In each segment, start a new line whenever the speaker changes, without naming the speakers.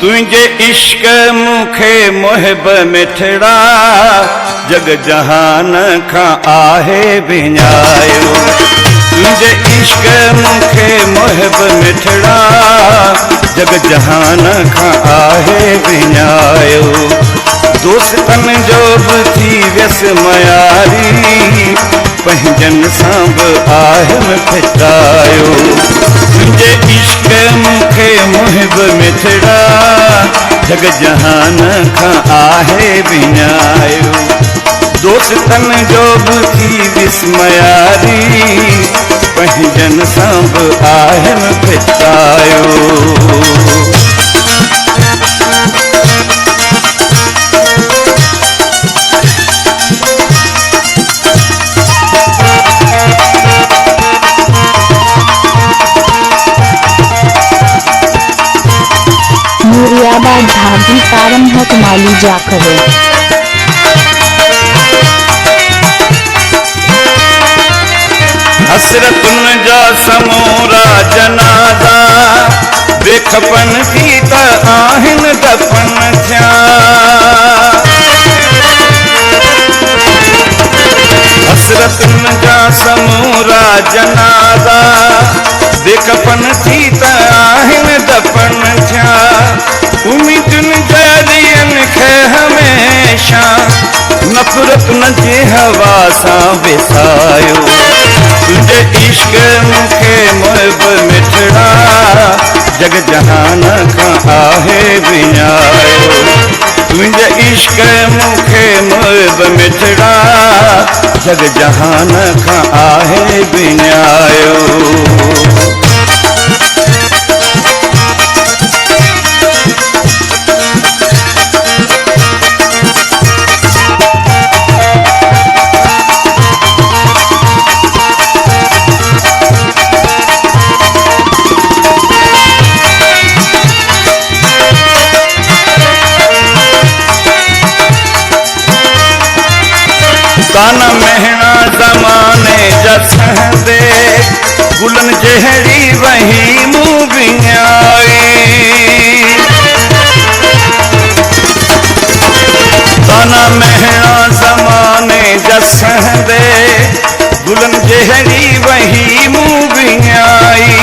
तुझे इश्क मुखे मोहब मिठड़ा जग जहान खा आहे विञायो। तुझे इश्क मुखे मोहब मिठड़ा जग जहान खा आहे विञायो। दोस्तन जो भी थी व्यस मयारी पंहिंजन सां बि आहम फिटायो। तुझे इश्क मुखे मोहब मिठड़ा जग जहान खा आहे विञायो। दोस्तन जो भी थी विस्मयारी पंहिंजन सां बि आहम फिटायो।
मुरियाबाद ढाबी फार्म हक माली जाखड़े।
हसरतुन जा समूरा जनाजा बेखपन थी त आहिन दफन थिया। हसरतुन जा समूरा जनाजा बेखपन थी त आहिन दफन थिया। उम्मीदुन जरियन खे हमेशा नफरत न जे हवा सां विसायो। तुझे इश्क मुखे मोहब मिठड़ा जग जहान खा आहे विञायो। तुझे इश्क मुखे मोहब मिठड़ा जग जहान खा आहे विञायो। ताना महना ज़माने जा सहंदे गुलन जहरी वही मुँह विञाई। ताना महना ज़माने जा सहंदे गुलन जहरी वही मुँह विञाई।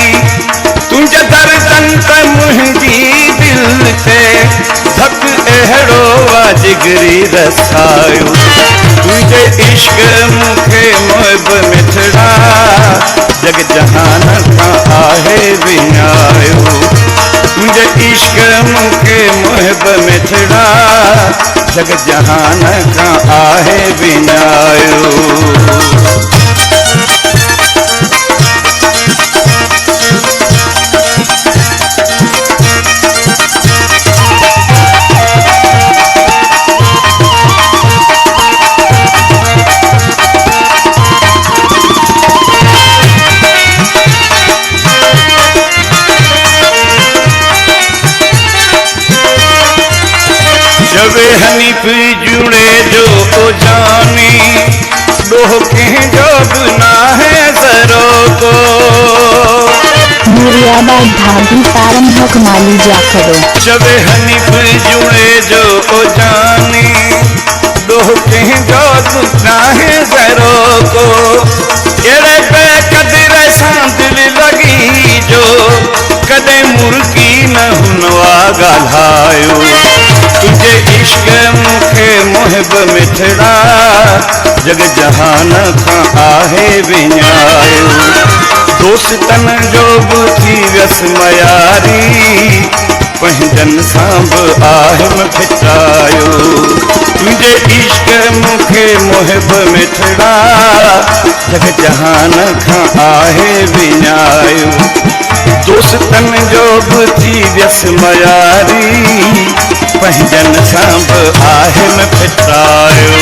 तुझे दर्दन त मुंहिंजी दिल ते धक अहिड़ो आ जिगरी रसायो। तुझे इश्क मुखे मोहब मिठड़ा जग जहान खा आहे विञायो। तुझे इश्क मुखे मोहब मिठड़ा जग जहान खा आहे विञायो। जवे हनीफ जुड़े जो ओ जानी डोह कंहिंजो बि ना है ज़रो को।
मुरियाबाद ढाबी फार्म हक माली जाखड़े।
जवे हनीफ जुड़े जो ओ जानी डोह कंहिंजो बि ना है ज़रो को। अहिड़े बेक़दर सां दिल लॻी जो कॾहिं मुर्गी न हुनवा ॻाल्हायो। तुझे इश्क मुखे मोहब मिठड़ा जग जहान खा आहे विञायो। दोस्तन जो भी थी व्यस मयारी पंहिंजन सां बि आहम फिटायो। तुझे इश्क मुखे मोहब मिठड़ा जग जहान खा आहे विञायो। दोस्तन जो भी थी व्यस मयारी पंहिंजन सां बि आहम फिटायो।